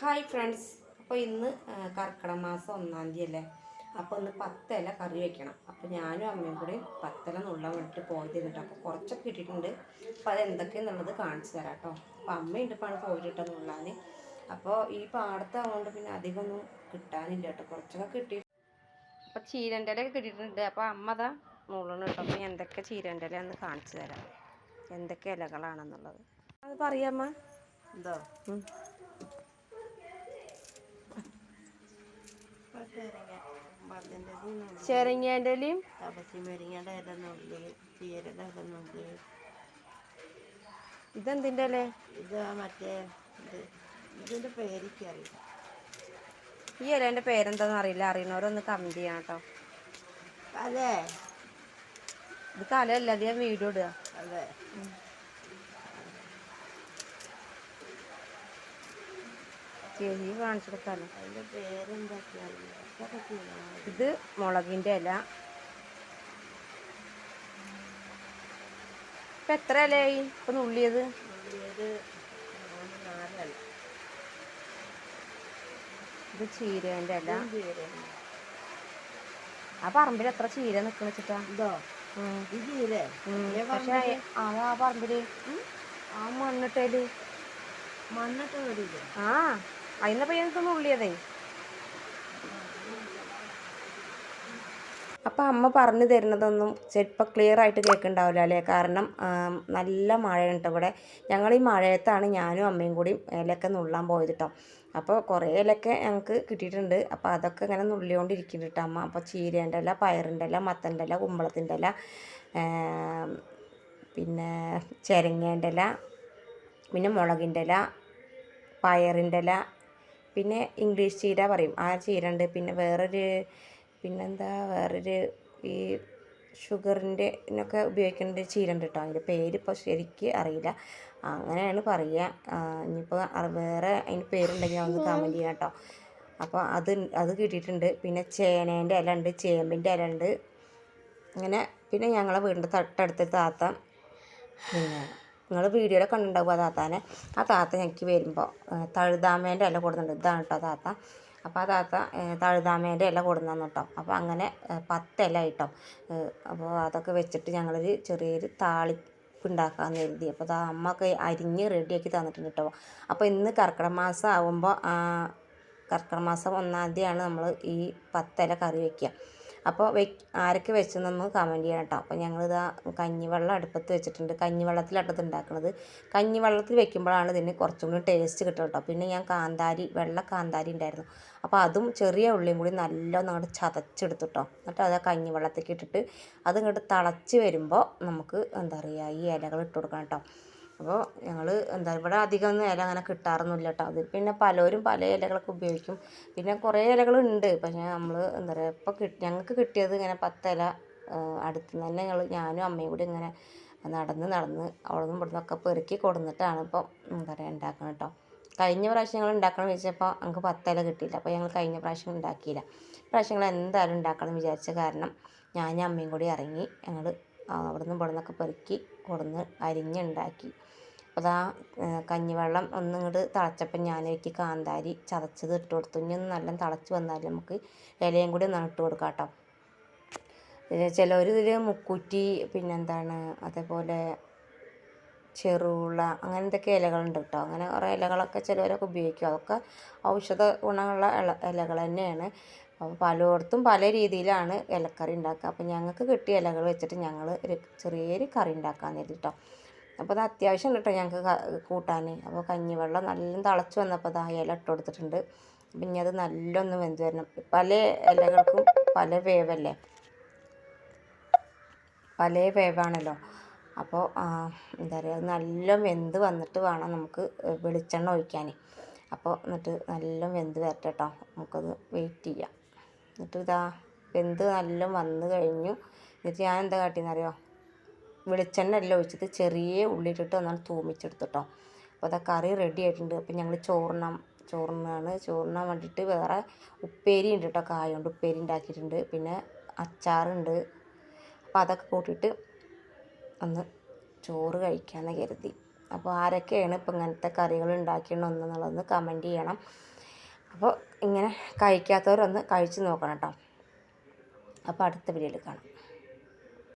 Hi friends. അപ്പോൾ ഇന്ന് കർക്കിടക മാസം 1-ാം തീയതി അല്ലേ. അപ്പോൾ ഇന്ന് 10 ഇല കറി വെക്കണം. അപ്പോൾ ഞാനും അമ്മയും കൂടി 10 ഇല നുള്ളാൻ വേണ്ടിയിട്ട് പോയിട്ട് അപ്പോൾ കുറച്ചൊക്കെ ഇട്ടിട്ടുണ്ട്. അപ്പോൾ അതെന്തൊക്കെയാണെന്നുള്ളത് കാണിച്ചു തരാം കേട്ടോ. അപ്പോൾ അമ്മയുണ്ട് ഇപ്പോൾ പോയിട്ട് നുള്ളാൻ. അപ്പോൾ ഈ പാടത്താവുകൊണ്ട് പിന്നെ അധികമൊന്നും കിട്ടാനില്ല കേട്ടോ, കുറച്ചൊക്കെ കിട്ടി. അപ്പോൾ ചീരൻ്റെ ഇലയൊക്കെ കിട്ടിയിട്ടുണ്ട്. അപ്പോൾ അമ്മ അതാ നുള്ളണം കേട്ടോ. അപ്പോൾ എന്തൊക്കെ ചീരൻ്റെ ഇല ഒന്ന് കാണിച്ചു തരാം, എന്തൊക്കെ ഇലകളാണെന്നുള്ളത്. അത് പറയാമ്മ എന്തോ ചെരങ്ങേൻ്റെ ഇലയും മുരിങ്ങയുടെ ഇടുന്നുണ്ട്, ചീരയുടെ ഇടുന്നുണ്ട്. ഇതെന്തിൻ്റെ അല്ലേ? ഇത് മറ്റേ ഇതിൻ്റെ പേരിക്കറിയില്ല. ഈ ഇലേൻ്റെ പേരെന്താണെന്ന് അറിയില്ല, അറിയുന്നവരൊന്ന് കമൻറ്റ് ചെയ്യണം കേട്ടോ. അതെ, ഇത് കലയല്ല, അത് ഞാൻ വീഡിയോ ഇടുക. അതെ, ചേച്ചി കാണിച്ചു കൊടുക്കാമല്ലോ. അതിൻ്റെ പേരെന്തൊക്കെയാണ്? ഇത് മുളകിൻ്റെ ഇല. ഇപ്പം എത്ര ഇലയായി ഇപ്പം നുള്ളിയത്? ഇത് ചീരേൻ്റെ ഇല. ആ പറമ്പിൽ എത്ര ചീര നിൽക്കുന്ന വെച്ചിട്ടാ. പക്ഷെ ആ പറമ്പില് ആ മണ്ണിട്ടേല് ആ അതിന്നപ്പോൾ ഞങ്ങൾക്ക് നുള്ളിയതേ. അപ്പം അമ്മ പറഞ്ഞു തരുന്നതൊന്നും ചിലപ്പോൾ ക്ലിയർ ആയിട്ട് കേൾക്കുന്നുണ്ടാവില്ല അല്ലേ, കാരണം നല്ല മഴയുണ്ട് ഇവിടെ. ഞങ്ങൾ ഈ മഴയത്താണ് ഞാനും അമ്മയും കൂടി ഇലയൊക്കെ നുള്ളാൻ പോയത് കേട്ടോ. അപ്പോൾ കുറേ ഇലയൊക്കെ ഞങ്ങൾക്ക് കിട്ടിയിട്ടുണ്ട്. അപ്പോൾ അതൊക്കെ ഇങ്ങനെ നുള്ളിക്കൊണ്ടിരിക്കുന്നുണ്ട് കേട്ടോ അമ്മ. അപ്പോൾ ചീരേൻ്റെ ഇല, പയറിൻ്റെ ഇല, മത്തൻ്റെ ഇല, കുമ്പളത്തിൻ്റെ ഇല, പിന്നെ ചെരങ്ങേൻ്റെ ഇല, പിന്നെ മുളകിൻ്റെ ഇല, പയറിൻ്റെ ഇല, പിന്നെ ഇംഗ്ലീഷ് ചീര പറയും ആ ചീര ഉണ്ട്. പിന്നെ വേറൊരു ഈ ഷുഗറിൻ്റെ ഇതിനൊക്കെ ഉപയോഗിക്കേണ്ട ചീര ഉണ്ട് കേട്ടോ. അതിൻ്റെ പേരിപ്പോൾ ശരിക്ക് അറിയില്ല, അങ്ങനെയാണ് പറയുക. ഇനിയിപ്പോൾ വേറെ അതിന് പേരുണ്ടെങ്കിൽ ഒന്ന് കമൻറ്റ് ചെയ്യാം കേട്ടോ. അപ്പോൾ അത് കിട്ടിയിട്ടുണ്ട്. പിന്നെ ചേനേൻ്റെ ഇല ഉണ്ട്, ചേമ്പിൻ്റെ ഇല ഉണ്ട്. അങ്ങനെ പിന്നെ ഞങ്ങളെ വീടിൻ്റെ തൊട്ടടുത്ത് താത്ത, പിന്നെ നിങ്ങൾ വീഡിയോയിൽ കണ്ടിട്ടുണ്ടാവും ആ താത്ത ഞങ്ങൾക്ക് വരുമ്പോൾ തഴുതാമേൻ്റെ ഇല കൊടുക്കുന്നുണ്ട്. ഇതാണ് കേട്ടോ താത്ത. അപ്പോൾ ആ താത്ത തഴുതാമേൻ്റെ ഇല കൊടുന്നു കേട്ടോ. അപ്പോൾ അങ്ങനെ 10 ഇല കേട്ടോ. അപ്പോൾ അതൊക്കെ വെച്ചിട്ട് ഞങ്ങളൊരു ചെറിയൊരു താളിപ്പ് ഉണ്ടാക്കാമെന്ന് കരുതി. അപ്പോൾ അത് അമ്മയൊക്കെ അരിഞ്ഞ് റെഡിയാക്കി തന്നിട്ടുണ്ട് കേട്ടോ. അപ്പോൾ ഇന്ന് കർക്കിടക മാസം ആകുമ്പോൾ കർക്കിടക മാസം 1-ാം തീയതിയാണ് നമ്മൾ ഈ 10 ഇല കറി വയ്ക്കുക. അപ്പോൾ ആരൊക്കെ വെച്ചെന്നൊന്ന് കമൻറ്റ് ചെയ്യണം കേട്ടോ. അപ്പോൾ ഞങ്ങളിതാ കഞ്ഞിവെള്ളം അടുപ്പത്ത് വെച്ചിട്ടുണ്ട്. കഞ്ഞിവെള്ളത്തിലട്ടത് ഉണ്ടാക്കുന്നത്. കഞ്ഞിവെള്ളത്തിൽ വെക്കുമ്പോഴാണ് ഇതിന് കുറച്ചും കൂടി ടേസ്റ്റ് കിട്ടുക കേട്ടോ. പിന്നെ ഞാൻ വെള്ള കാന്താരി ഉണ്ടായിരുന്നു. അപ്പോൾ അതും ചെറിയ ഉള്ളിയും കൂടി നല്ലോണം അങ്ങോട്ട് ചതച്ചെടുത്തു കേട്ടോ. എന്നിട്ട് അത് കഞ്ഞിവെള്ളത്തേക്ക് ഇട്ടിട്ട് അത് ഇങ്ങോട്ട് തിളച്ച് വരുമ്പോൾ നമുക്ക് എന്താ പറയുക ഈ ഇലകൾ ഇട്ട് കൊടുക്കണം കേട്ടോ. അപ്പോൾ ഞങ്ങൾ ഇവിടെ അധികമൊന്നും ഇല അങ്ങനെ കിട്ടാറൊന്നുമില്ല കേട്ടോ. അത് പിന്നെ പലരും പല ഇലകളൊക്കെ ഉപയോഗിക്കും. പിന്നെ കുറേ ഇലകളുണ്ട്. പക്ഷേ നമ്മൾ എന്താ പറയുക ഇപ്പോൾ ഞങ്ങൾക്ക് കിട്ടിയത് ഇങ്ങനെ 10 ഇല അടുത്ത് നിന്ന് തന്നെ ഞാനും അമ്മയും കൂടി ഇങ്ങനെ നടന്ന് അവിടെ നിന്നും ഇവിടെ നിന്നൊക്കെ പെറുക്കി കൊടുന്നിട്ടാണ് ഇപ്പോൾ എന്താ പറയുക ഉണ്ടാക്കണം കേട്ടോ. കഴിഞ്ഞ പ്രാവശ്യം ഞങ്ങൾ ഉണ്ടാക്കണം വെച്ചപ്പോൾ ഞങ്ങൾക്ക് 10 ഇല കിട്ടിയില്ല. അപ്പോൾ ഞങ്ങൾ കഴിഞ്ഞ പ്രാവശ്യം ഉണ്ടാക്കിയില്ല. പ്രാവശ്യം ഞങ്ങൾ എന്തായാലും ഉണ്ടാക്കണം എന്ന് വിചാരിച്ച കാരണം ഞാനും അമ്മയും കൂടി ഇറങ്ങി ഞങ്ങൾ അവിടെ നിന്നും ഇവിടെ നിന്നൊക്കെ പെറുക്കി കൊടുന്ന് അരിഞ്ഞുണ്ടാക്കി. അപ്പോൾ കഞ്ഞിവെള്ളം ഒന്നിങ്ങോട്ട് തിളച്ചപ്പോൾ ഞാനേക്ക് കാന്താരി ചതച്ചത് ഇട്ട് കൊടുത്തു. ഇനി ഒന്ന് നല്ല തിളച്ച് വന്നാൽ നമുക്ക് ഇലയും കൂടി ഒന്ന് ഇട്ട് കൊടുക്കാം കേട്ടോ. ചിലവർ ഇതിൽ മുക്കൂറ്റി പിന്നെന്താണ് അതേപോലെ ചെറുള അങ്ങനെ എന്തൊക്കെ ഇലകളുണ്ട് കേട്ടോ. അങ്ങനെ കുറേ ഇലകളൊക്കെ ചിലവരൊക്കെ ഉപയോഗിക്കും. അതൊക്കെ ഔഷധ ഗുണമുള്ള ഇലകൾ തന്നെയാണ്. അപ്പോൾ പലയിടത്തും പല രീതിയിലാണ് ഇലക്കറി ഉണ്ടാക്കുക. അപ്പോൾ ഞങ്ങൾക്ക് കിട്ടിയ ഇലകൾ വെച്ചിട്ട് ഞങ്ങൾ ഒരു ചെറിയൊരു കറി ഉണ്ടാക്കാമെന്ന് കരുതി കേട്ടോ. അപ്പോൾ അത് അത്യാവശ്യം കേട്ടോ ഞങ്ങൾക്ക് കൂട്ടാൻ. അപ്പോൾ കഞ്ഞിവെള്ളം നല്ല തിളച്ച് വന്നപ്പോൾ അത് ഇല ഇട്ട് കൊടുത്തിട്ടുണ്ട്. പിന്നെ അത് നല്ലൊന്ന് വെന്ത് വരണം. പല ഇലകൾക്കും പല വേവാണല്ലോ. അപ്പോൾ എന്താ പറയുക, നല്ല വെന്ത് വന്നിട്ട് വേണം നമുക്ക് വെളിച്ചെണ്ണ ഒഴിക്കാൻ. അപ്പോൾ എന്നിട്ട് നല്ല വെന്ത് വരട്ടെ കേട്ടോ. നമുക്കത് വെയിറ്റ് ചെയ്യാം. എന്നിട്ട് വെന്ത് നല്ല വന്ന് കഴിഞ്ഞു. എന്നിട്ട് ഞാൻ എന്താ കാട്ടിയെന്നറിയോ, വെളിച്ചെണ്ണ എല്ലാം ഒഴിച്ചിട്ട് ചെറിയ ഉള്ളിയിട്ടിട്ട് ഒന്നാണ് തൂമിച്ചെടുത്തു കേട്ടോ. അപ്പോൾ അത് കറി റെഡി ആയിട്ടുണ്ട്. അപ്പോൾ ഞങ്ങൾ ചോറിനാൻ വേണ്ടിയിട്ട് വേറെ ഉപ്പേരി ഉണ്ട് കേട്ടോ. കായ കൊണ്ട് ഉപ്പേരി ഉണ്ടാക്കിയിട്ടുണ്ട്. പിന്നെ അച്ചാറുണ്ട്. അപ്പോൾ അതൊക്കെ കൂട്ടിയിട്ട് ഒന്ന് ചോറ് കഴിക്കാമെന്ന് കരുതി. അപ്പോൾ ആരൊക്കെയാണ് ഇപ്പോൾ ഇങ്ങനത്തെ കറികൾ ഉണ്ടാക്കിയെന്നുള്ളതൊന്ന് കമൻറ്റ് ചെയ്യണം. അപ്പോൾ ഇങ്ങനെ കഴിക്കാത്തവരൊന്ന് കഴിച്ച് നോക്കണം കേട്ടോ. അപ്പോൾ അടുത്ത വീഡിയോയിൽ കാണാം.